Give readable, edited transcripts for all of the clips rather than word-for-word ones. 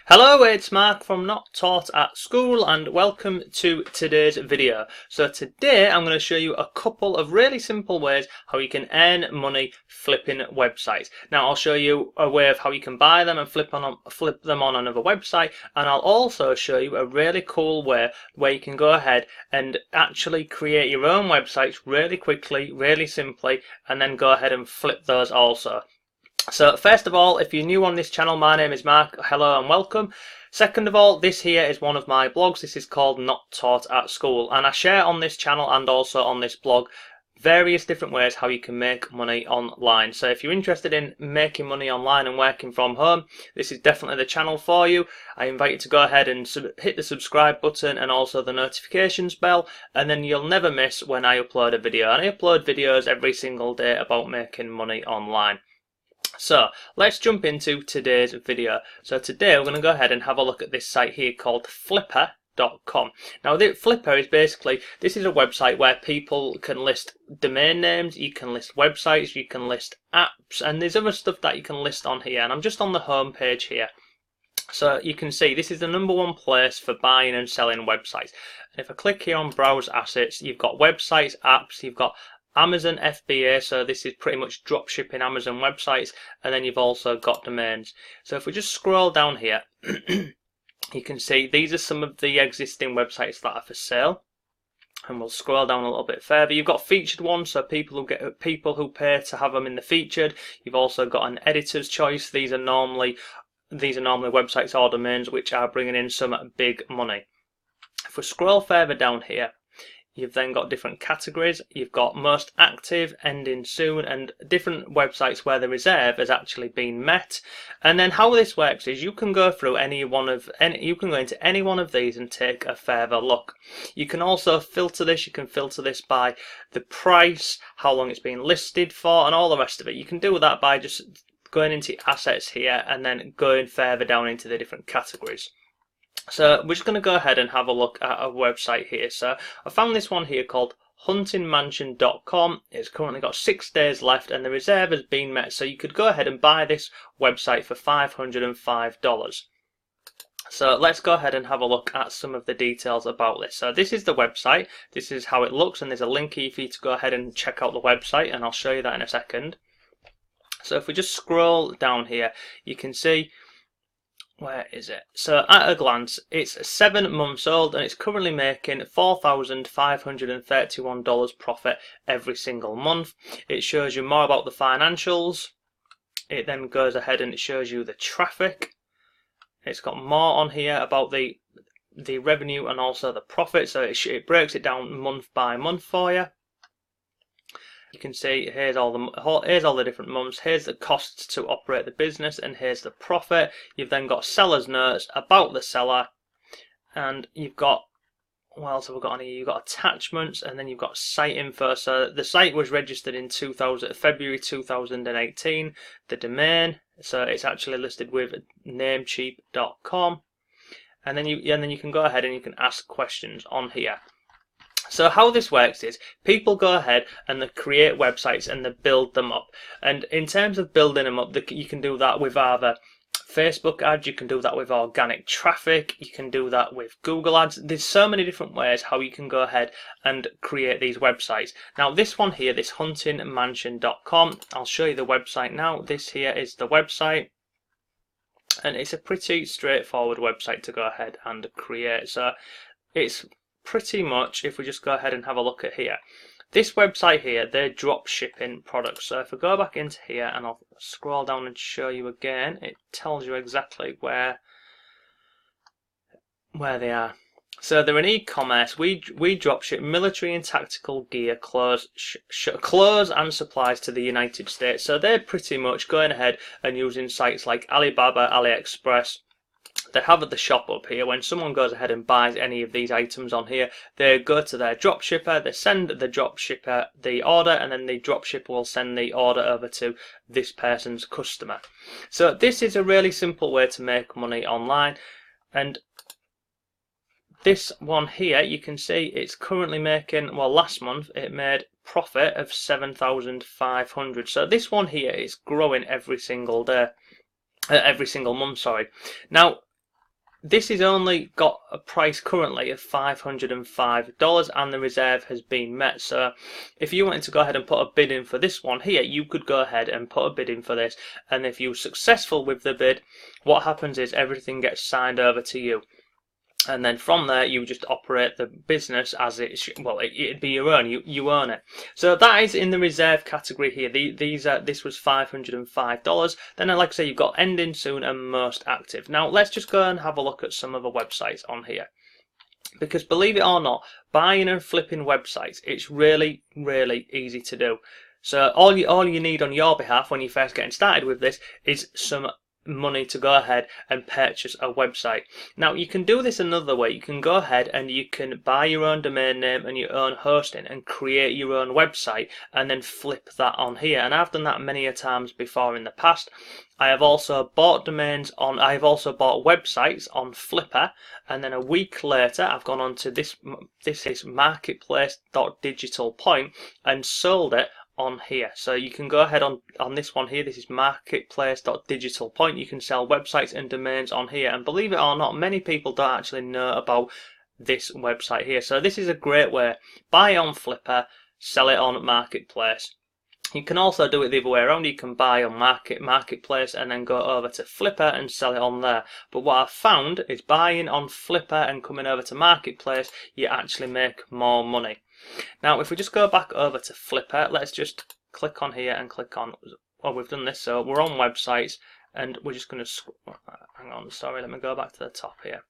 Hello, it's Mark from Not Taught at School and welcome to today's video. So today I'm going to show you a couple of really simple ways how you can earn money flipping websites. Now I'll show you a way of how you can buy them and flip them on another website, and I'll also show you a really cool way where you can go ahead and actually create your own websites really quickly, really simply, and then go ahead and flip those also. So first of all, if you're new on this channel, my name is Mark. Hello and welcome. Second of all, this here is one of my blogs. This is called Not Taught at School, and I share on this channel and also on this blog various different ways how you can make money online. So if you're interested in making money online and working from home, this is definitely the channel for you. I invite you to go ahead and hit the subscribe button and also the notifications bell, and then you'll never miss when I upload a video. And I upload videos every single day about making money online. So let's jump into today's video. So today we're going to go ahead and have a look at this site here called flipper.com. Now Flipper is basically, this is a website where people can list domain names, you can list websites, you can list apps, and there's other stuff that you can list on here, and I'm just on the home page here. So you can see this is the #1 place for buying and selling websites. And if I click here on browse assets, you've got websites, apps, you've got Amazon FBA, so this is pretty much drop shipping Amazon websites, and then you've also got domains. So if we just scroll down here, you can see these are some of the existing websites that are for sale, and we'll scroll down a little bit further. You've got featured ones, so people who pay to have them in the featured. You've also got an editor's choice. These are normally websites or domains which are bringing in some big money. If we scroll further down here, you've then got different categories. You've got most active, ending soon, and different websites where the reserve has actually been met. And then how this works is you can go through you can go into any one of these and take a further look. You can also filter this. You can filter this by the price, how long it's been listed for, and all the rest of it. You can do that by just going into assets here and then going further down into the different categories. So we're just going to go ahead and have a look at a website here. So I found this one here called huntingmansion.com. It's currently got 6 days left and the reserve has been met, so you could go ahead and buy this website for $505. So let's go ahead and have a look at some of the details about this. So this is the website, this is how it looks, and there's a link here for you to go ahead and check out the website, and I'll show you that in a second. So if we just scroll down here, you can see, where is it? So at a glance, it's 7 months old and it's currently making $4,531 profit every single month. It shows you more about the financials. It then goes ahead and it shows you the traffic. It's got more on here about the revenue and also the profit. So it breaks it down month by month for you. You can see here's all the different months. Here's the costs to operate the business, and here's the profit. You've then got seller's notes about the seller, and you've got, what else have we got on here? You've got attachments, and then you've got site info. So the site was registered in February 2018. The domain, so it's actually listed with namecheap.com, and then you can go ahead and you can ask questions on here. So how this works is people go ahead and they create websites and they build them up. And in terms of building them up, you can do that with either Facebook ads, you can do that with organic traffic, you can do that with Google ads. There's so many different ways how you can go ahead and create these websites. Now this one here, this huntingmansion.com, I'll show you the website now. This here is the website, and it's a pretty straightforward website to go ahead and create. So it's pretty much, if we just go ahead and have a look at here, this website here, they're drop shipping products. So if I go back into here and I'll scroll down and show you again, it tells you exactly where they are. So they're in e-commerce. We drop ship military and tactical gear, clothes and supplies to the United States. So they're pretty much going ahead and using sites like Alibaba, AliExpress. They have the shop up here. When someone goes ahead and buys any of these items on here, they go to their drop shipper, they send the drop shipper the order, and then the drop shipper will send the order over to this person's customer. So this is a really simple way to make money online, and this one here, you can see it's currently making, well, last month it made profit of 7,500. So this one here is growing every single day, every single month, sorry. Now, this has only got a price currently of $505 and the reserve has been met. So if you wanted to go ahead and put a bid in for this one here, you could go ahead and put a bid in for this. And if you're successful with the bid, what happens is everything gets signed over to you. And then from there, you just operate the business as it'd be your own. You own it. So that is in the reserve category here. This was $505. Then, like I say, you've got ending soon and most active. Now, let's just go and have a look at some of the websites on here. Because believe it or not, buying and flipping websites, it's really, really easy to do. So all you need on your behalf when you're first getting started with this is some money to go ahead and purchase a website. Now, you can do this another way. You can go ahead and you can buy your own domain name and your own hosting and create your own website and then flip that on here. And I've done that many a times before in the past. I have also bought websites on Flipper, and then a week later I've gone on to this is marketplace.digital point and sold it on here. So you can go ahead on this one here. This is marketplace.digital point. You can sell websites and domains on here, and believe it or not, many people don't actually know about this website here. So this is a great way. Buy on Flipper, sell it on Marketplace. You can also do it the other way around. You can buy on Marketplace and then go over to Flipper and sell it on there. But what I've found is buying on Flipper and coming over to Marketplace, you actually make more money. Now, if we just go back over to Flipper, let's just click on here and click on, well, we've done this, so we're on websites, and we're just going to, hang on, sorry, let me go back to the top here.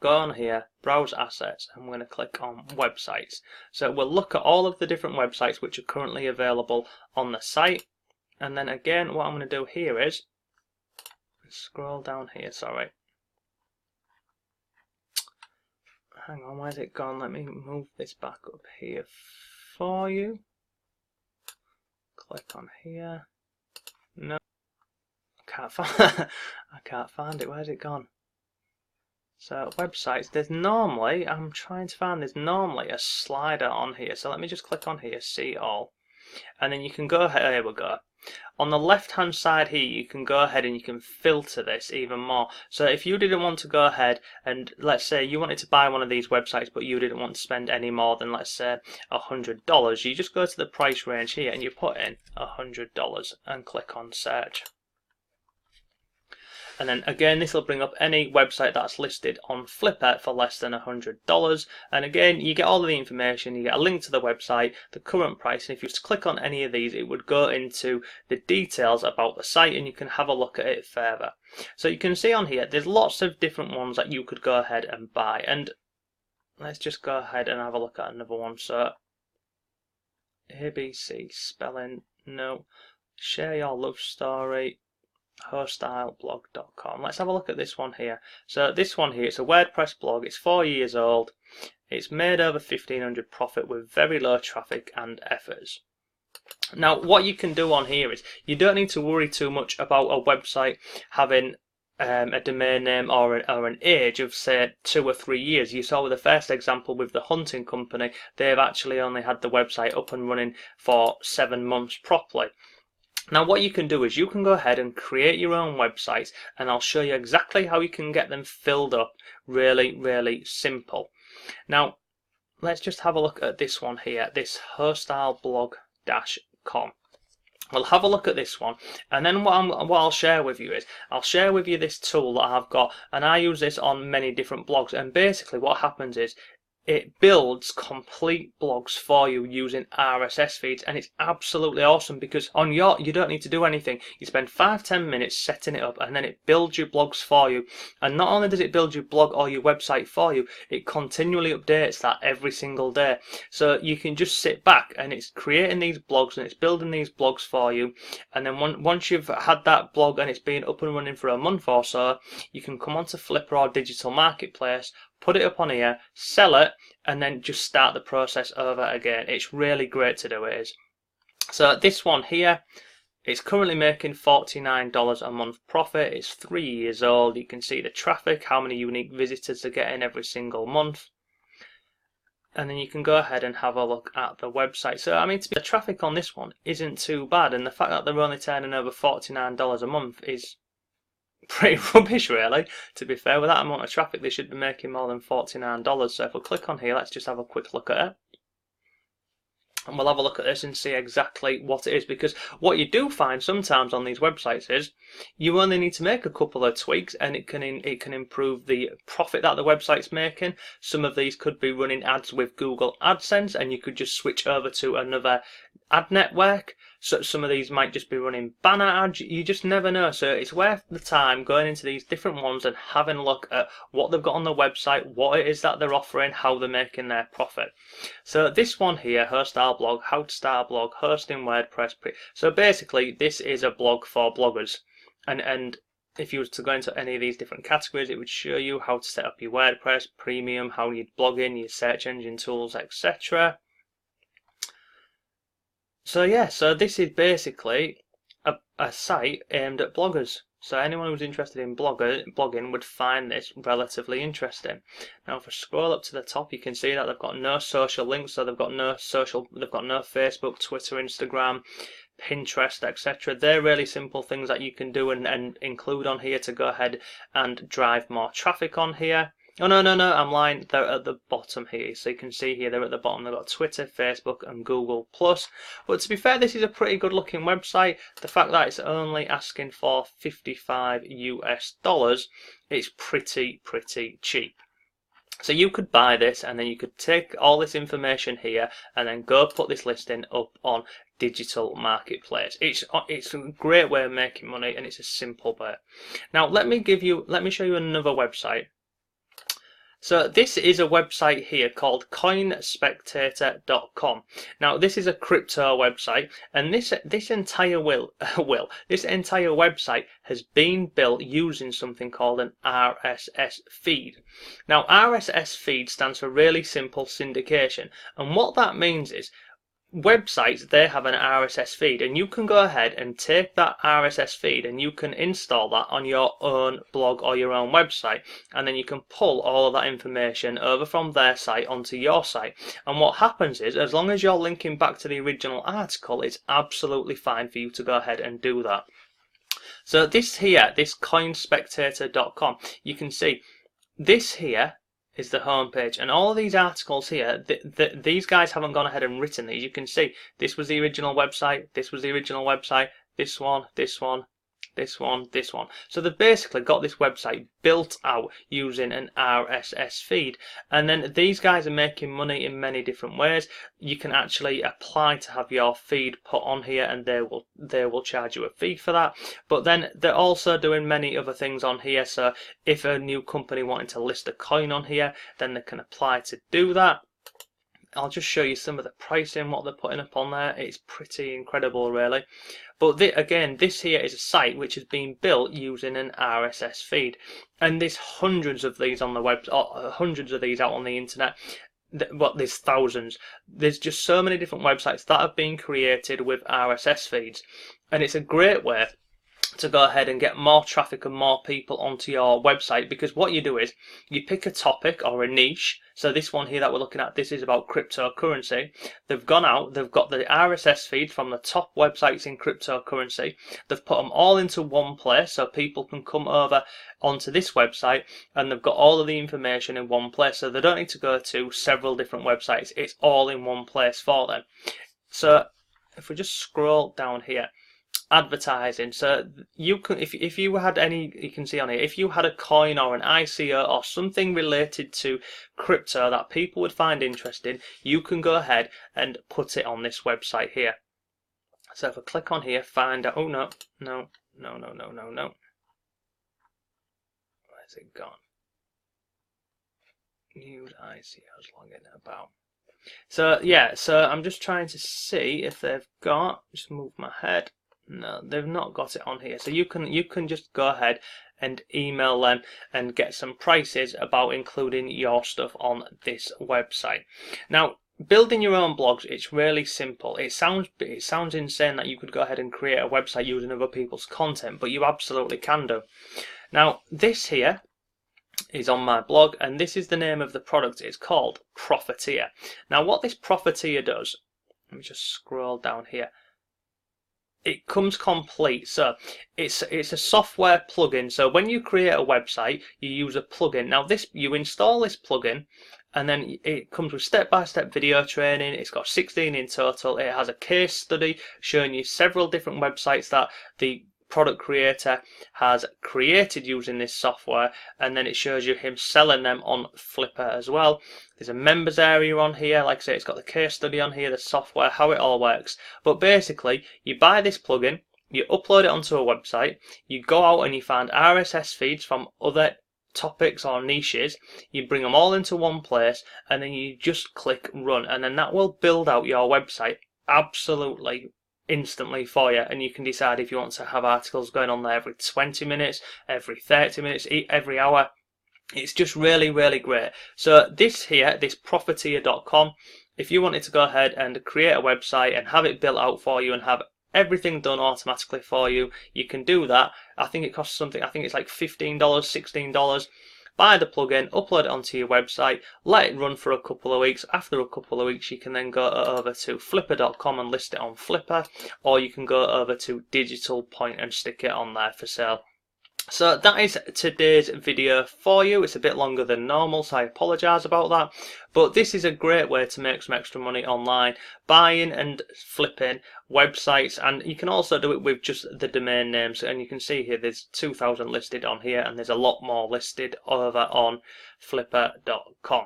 Go on here, browse assets, and we're going to click on websites. So we'll look at all of the different websites which are currently available on the site, and then again, what I'm going to do here is, scroll down here, sorry. Hang on, where's it gone? Let me move this back up here for you. Click on here. No, I can't find it. Where's it gone? So websites, there's normally there's normally a slider on here. So let me just click on here, see all. And then you can go ahead, here we go. On the left hand side here, you can go ahead and you can filter this even more. So if you didn't want to go ahead and, let's say you wanted to buy one of these websites but you didn't want to spend any more than, let's say, $100, you just go to the price range here and you put in $100 and click on search. And then again, this will bring up any website that's listed on Flipper for less than $100. And again, you get all of the information, you get a link to the website, the current price, and if you just click on any of these, it would go into the details about the site and you can have a look at it further. So you can see on here, there's lots of different ones that you could go ahead and buy. And let's just go ahead and have a look at another one. So ABC, spelling, no, share your love story, hoststyleblog.com. Let's have a look at this one here. So this one here, it's a WordPress blog. It's 4 years old. It's made over 1,500 profit with very low traffic and efforts. Now, what you can do on here is you don't need to worry too much about a website having a domain name or an age of, say, 2 or 3 years. You saw with the first example with the hunting company, they've actually only had the website up and running for 7 months properly. Now what you can do is you can go ahead and create your own websites, and I'll show you exactly how you can get them filled up. Really, really simple. Now let's just have a look at this one here, this hoststyleblog.com. We'll have a look at this one, and then what I'll share with you is I'll share with you this tool that I've got, and I use this on many different blogs. And basically what happens is it builds complete blogs for you using RSS feeds, and it's absolutely awesome because on you don't need to do anything. You spend 5-10 minutes setting it up, and then it builds your blogs for you. And not only does it build your blog or your website for you, it continually updates that every single day. So you can just sit back and it's creating these blogs and it's building these blogs for you. And then once you've had that blog and it's been up and running for a month or so, you can come onto Flipper or Digital Marketplace, put it up on here, sell it, and then just start the process over again. It's really great to do, it is. So this one here It's currently making $49 a month profit. It's 3 years old. You can see the traffic, how many unique visitors they're getting every single month. And then you can go ahead and have a look at the website. So I mean, the traffic on this one isn't too bad, and the fact that they're only turning over $49 a month is pretty rubbish, really. To be fair, with that amount of traffic, they should be making more than $49. So if we click on here, let's just have a quick look at it. And we'll have a look at this and see exactly what it is, because what you do find sometimes on these websites is you only need to make a couple of tweaks and it can improve the profit that the website's making. Some of these could be running ads with Google AdSense, and you could just switch over to another ad network. So some of these might just be running banner ads. You just never know. So it's worth the time going into these different ones and having a look at what they've got on the website, what it is that they're offering, how they're making their profit. So this one here, Host Our Blog, how to start a blog, hosting WordPress. So basically this is a blog for bloggers, and if you were to go into any of these different categories, it would show you how to set up your WordPress, premium, how you'd blog in, your search engine tools, etc. So yeah, so this is basically a site aimed at bloggers. So anyone who's interested in blogging would find this relatively interesting. Now if I scroll up to the top, you can see that they've got no social links, so they've got no Facebook, Twitter, Instagram, Pinterest, etc. They're really simple things that you can do and include on here to go ahead and drive more traffic on here. Oh no, I'm lying. They're at the bottom here, so you can see here they're at the bottom. They've got Twitter, Facebook, and Google Plus. But to be fair, this is a pretty good-looking website. The fact that it's only asking for $55 US, it's pretty cheap. So you could buy this, and then you could take all this information here, and then go put this listing up on digital marketplace. It's a great way of making money, and it's a simple way. Now let me show you another website. So this is a website here called coinspectator.com. Now this is a crypto website, and this entire website has been built using something called an RSS feed. Now RSS feed stands for really simple syndication, and what that means is websites, they have an RSS feed, and you can go ahead and take that RSS feed and you can install that on your own blog or your own website, and then you can pull all of that information over from their site onto your site. And what happens is, as long as you're linking back to the original article, it's absolutely fine for you to go ahead and do that. So this here, this coinspectator.com, you can see this here is the homepage, and all of these articles here, these guys haven't gone ahead and written these. You can see this was the original website, this was the original website, this one, this one, this one, this one. So they've basically got this website built out using an RSS feed, and then these guys are making money in many different ways. You can actually apply to have your feed put on here, and they will charge you a fee for that. But then they're also doing many other things on here. So if a new company wanted to list a coin on here, then they can apply to do that. I'll just show you some of the pricing, what they're putting up on there. It's pretty incredible, really. But again, this here is a site which has been built using an RSS feed, and there's hundreds of these on the web, hundreds of these out on the internet. Well, there's thousands. There's just so many different websites that have been created with RSS feeds, and it's a great way to go ahead and get more traffic and more people onto your website, because what you do is you pick a topic or a niche. So this one here that we're looking at, this is about cryptocurrency. They've gone out, they've got the RSS feeds from the top websites in cryptocurrency. They've put them all into one place so people can come over onto this website, and they've got all of the information in one place, so they don't need to go to several different websites. It's all in one place for them. So if we just scroll down here, advertising. So you can, if you had any, you can see on here, if you had a coin or an ICO or something related to crypto that people would find interesting, you can go ahead and put it on this website here. So if I click on here, find out, oh no, where's it gone? Use ICOs, login about. So yeah, so I'm just trying to see if they've got, just move my head. No, they've not got it on here. So you can just go ahead and email them and get some prices about including your stuff on this website. Now, building your own blogs, it's really simple. It sounds insane that you could go ahead and create a website using other people's content, but you absolutely can do. Now, this here is on my blog, and this is the name of the product. It's called Profiteer. Now, what this Profiteer does, let me just scroll down here. It comes complete. So it's a software plugin. So when you create a website, you use a plugin. Now you install this plugin, and then it comes with step-by-step video training. It's got 16 in total. It has a case study showing you several different websites that the product creator has created using this software, and then it shows you him selling them on Flipper as well. There's a members area on here. Like I say, it's got the case study on here, the software, how it all works. But basically, you buy this plugin, you upload it onto a website, you go out and you find RSS feeds from other topics or niches, you bring them all into one place, and then you just click run, and then that will build out your website absolutely instantly for you, and you can decide if you want to have articles going on there every 20 minutes, every 30 minutes, every hour. It's just really, really great. So this here, this profiteer.com, if you wanted to go ahead and create a website and have it built out for you and have everything done automatically for you, you can do that. I think it costs something, I think it's like $15, $16. Buy the plugin, upload it onto your website, let it run for a couple of weeks. After a couple of weeks, you can then go over to flipper.com and list it on Flipper, or you can go over to Digital Point and stick it on there for sale. So that is today's video for you. It's a bit longer than normal, so I apologise about that. But this is a great way to make some extra money online, buying and flipping websites, and you can also do it with just the domain names. And you can see here there's 2,000 listed on here, and there's a lot more listed over on flipper.com.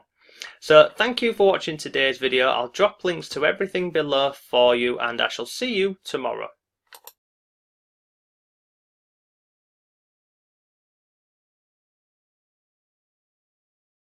So thank you for watching today's video. I'll drop links to everything below for you, and I shall see you tomorrow.